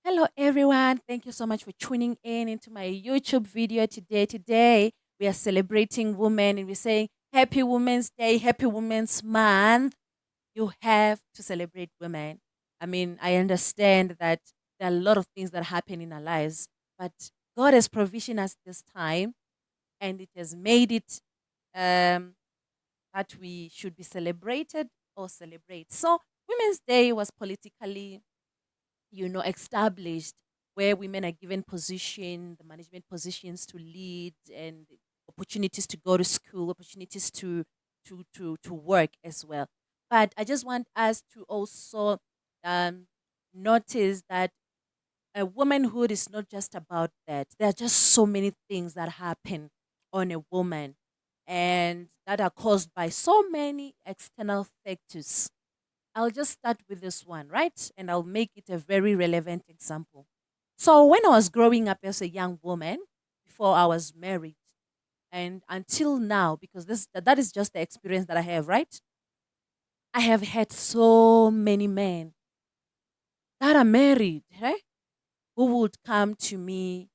Hello, everyone. Thank you so much for tuning in into my YouTube video today. Today, we are celebrating women and we're saying Happy Women's Day, Happy Women's Month. You have to celebrate women. I mean, I understand that there are a lot of things that happen in our lives, but God has provisioned us this time and it has made it um, that we should be celebrated or celebrate. So, Women's Day was politically established where women are given position, the management positions to lead and opportunities to go to school, opportunities to work as well. But I just want us to also um, notice that womanhood is not just about that. There are just so many things that happen on a woman and that are caused by so many external factors. I'll just start with this one, right? And I'll make it a very relevant example. So, when I was growing up as a young woman, before I was married, and until now, because that is just the experience that I have, right? I have had so many men that are married, right? Who would come to me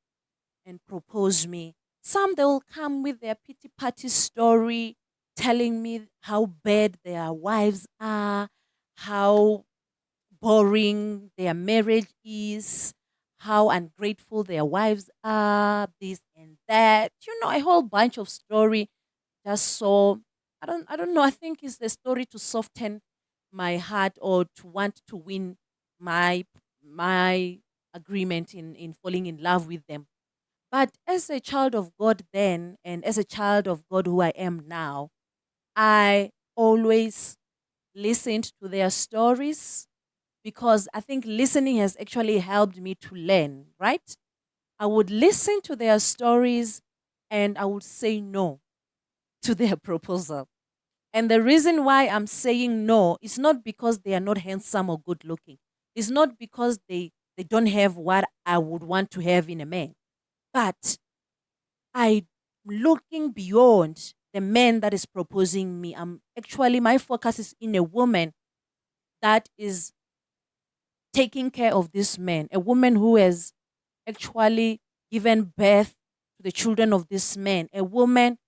and propose me. Some they will come with their pity party story, telling me how bad their wives are, how boring their marriage is, how ungrateful their wives are, this and that. A whole bunch of story just so I don't know. I think it's the story to soften my heart or to want to win my my agreement in falling in love with them. But as a child of God then and as a child of God who I am now, I always listened to their stories because I think listening has actually helped me to learn, right? I would listen to their stories and I would say no to their proposal. And the reason why I'm saying no is not because they are not handsome or good looking. It's not because they don't have what I would want to have in a man. But I'm looking beyond the man that is proposing me. I'm actually my focus is in a woman that is taking care of this man, a woman who has actually given birth to the children of this man, a woman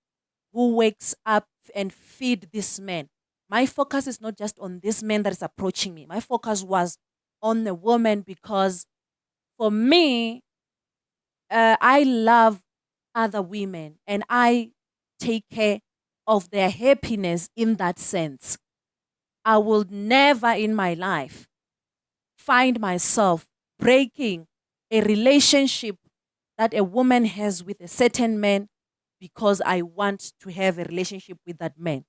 who wakes up and feed this man. My focus is not just on this man that is approaching me. My focus was on the woman because for me, I love other women and I take care of their happiness in that sense. I will never in my life find myself breaking a relationship that a woman has with a certain man because I want to have a relationship with that man.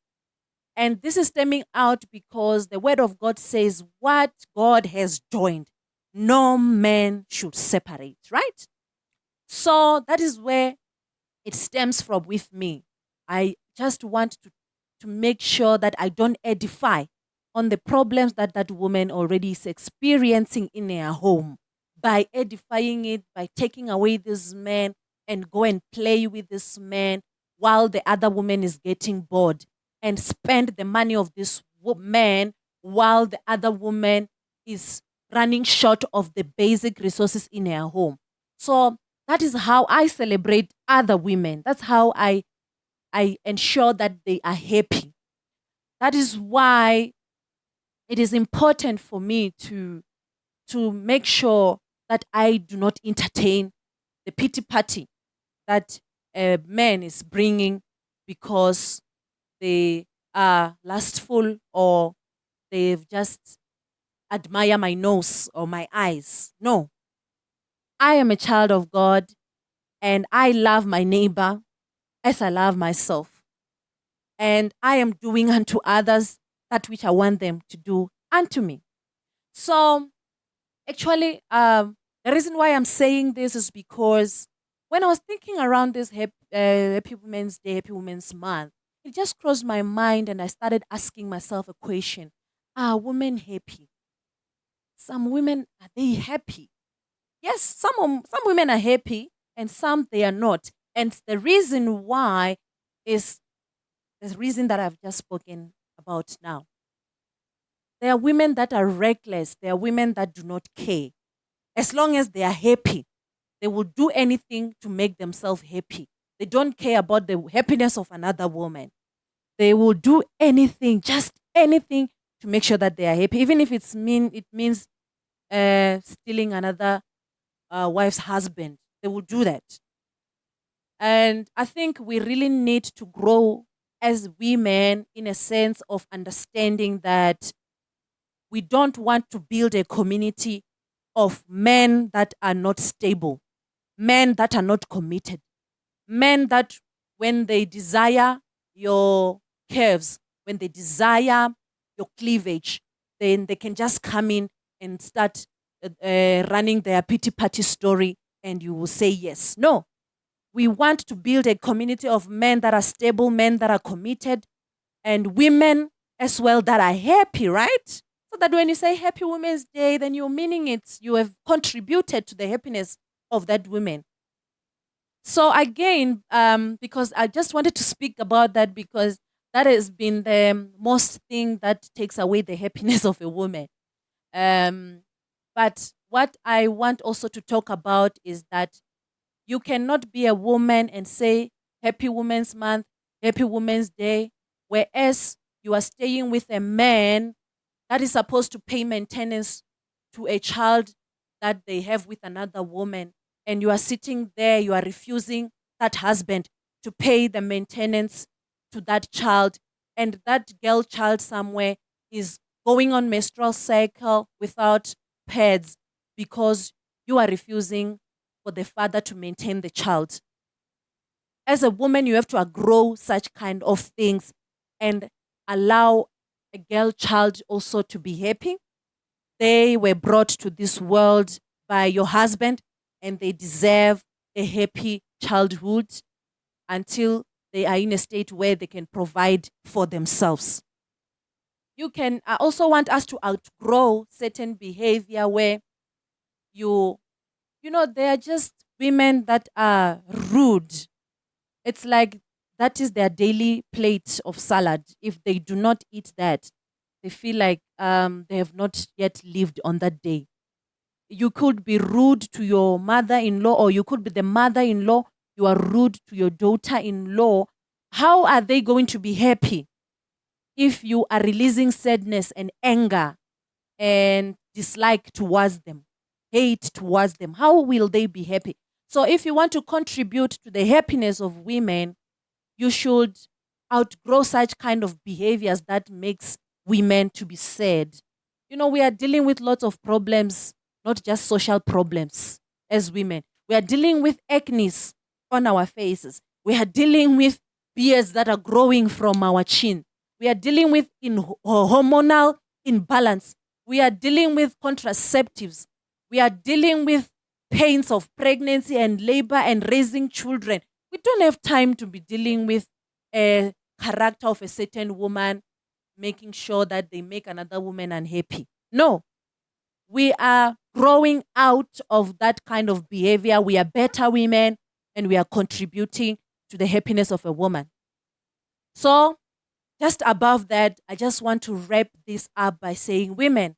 And this is stemming out because the word of God says, what God has joined, no man should separate, right? So that is where it stems from with me. I just want to make sure that I don't edify on the problems that that woman already is experiencing in her home by edifying it, by taking away this man and go and play with this man while the other woman is getting bored and spend the money of this man while the other woman is running short of the basic resources in her home. So that is how I celebrate other women. That's how I ensure that they are happy. That is why it is important for me to make sure that I do not entertain the pity party that a man is bringing because they are lustful or they've just admire my nose or my eyes. No, I am a child of God and I love my neighbor as I love myself. And I am doing unto others that which I want them to do unto me. So, actually, the reason why I'm saying this is because when I was thinking around this Happy Women's Day, Happy Women's Month, it just crossed my mind and I started asking myself a question. Are women happy? Some women, are they happy? Yes, some women are happy and some they are not. And the reason why is the reason that I've just spoken about now. There are women that are reckless. There are women that do not care. As long as they are happy, they will do anything to make themselves happy. They don't care about the happiness of another woman. They will do anything, just anything, to make sure that they are happy, even if it means stealing another wife's husband. They will do that. And I think we really need to grow as women in a sense of understanding that we don't want to build a community of men that are not stable, men that are not committed, men that when they desire your curves, when they desire your cleavage, then they can just come in and start running their pity party story and you will say yes. No, we want to build a community of men that are stable, men that are committed, and women as well that are happy, right? So that when you say Happy Women's Day, then you're meaning it. You have contributed to the happiness of that woman. So again, because I just wanted to speak about that because that has been the most thing that takes away the happiness of a woman. Um, but what I want also to talk about is that you cannot be a woman and say Happy Women's Month, Happy Women's Day, whereas you are staying with a man that is supposed to pay maintenance to a child that they have with another woman. And you are sitting there, you are refusing that husband to pay the maintenance to that child. And that girl child somewhere is going on menstrual cycle without pads because you are refusing for the father to maintain the child. As a woman, you have to outgrow such kind of things and allow a girl child also to be happy. They were brought to this world by your husband and they deserve a happy childhood until they are in a state where they can provide for themselves. I also want us to outgrow certain behavior where they are just women that are rude. It's like that is their daily plate of salad. If they do not eat that, they feel like they have not yet lived on that day. You could be rude to your mother-in-law, or you could be the mother-in-law. You are rude to your daughter-in-law. How are they going to be happy if you are releasing sadness and anger and dislike towards them, hate towards them? How will they be happy? So if you want to contribute to the happiness of women, you should outgrow such kind of behaviors that makes women to be sad. We are dealing with lots of problems, not just social problems as women. We are dealing with acne on our faces. We are dealing with beards that are growing from our chin. We are dealing with hormonal imbalance. We are dealing with contraceptives. We are dealing with pains of pregnancy and labor and raising children. We don't have time to be dealing with a character of a certain woman, making sure that they make another woman unhappy. No, we are growing out of that kind of behavior. We are better women and we are contributing to the happiness of a woman. So, just above that, I just want to wrap this up by saying, women,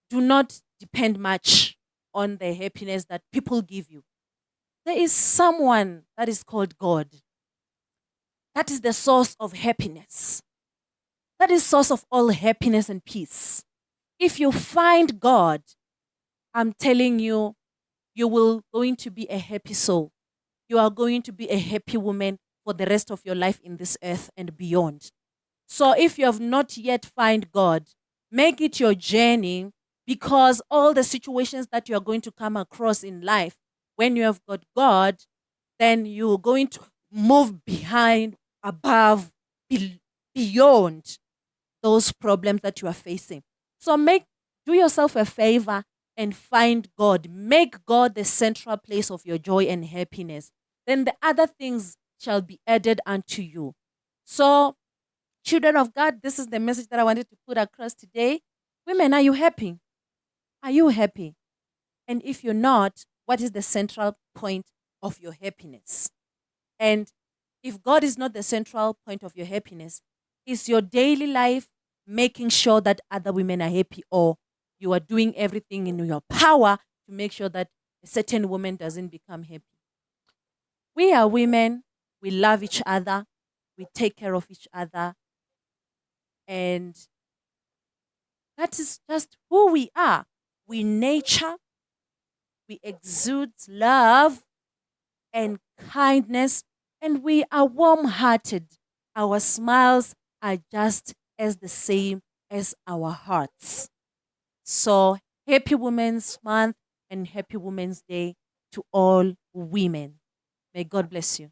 do not depend much on the happiness that people give you. There is someone that is called God. That is the source of happiness. That is source of all happiness and peace. If you find God, I'm telling you, you will going to be a happy soul. You are going to be a happy woman for the rest of your life in this earth and beyond. So if you have not yet found God, make it your journey, because all the situations that you are going to come across in life, when you have got God, then you're going to move behind, above, beyond those problems that you are facing. So do yourself a favor and find God. Make God the central place of your joy and happiness. Then the other things shall be added unto you. So, children of God, this is the message that I wanted to put across today. Women, are you happy? Are you happy? And if you're not, what is the central point of your happiness? And if God is not the central point of your happiness, is your daily life making sure that other women are happy, or you are doing everything in your power to make sure that a certain woman doesn't become happy. We are women, we love each other, we take care of each other, and that is just who we are. We nature, we exude love and kindness, and we are warm hearted. Our smiles are just as the same as our hearts. So, happy Women's Month and happy Women's Day to all women. May God bless you.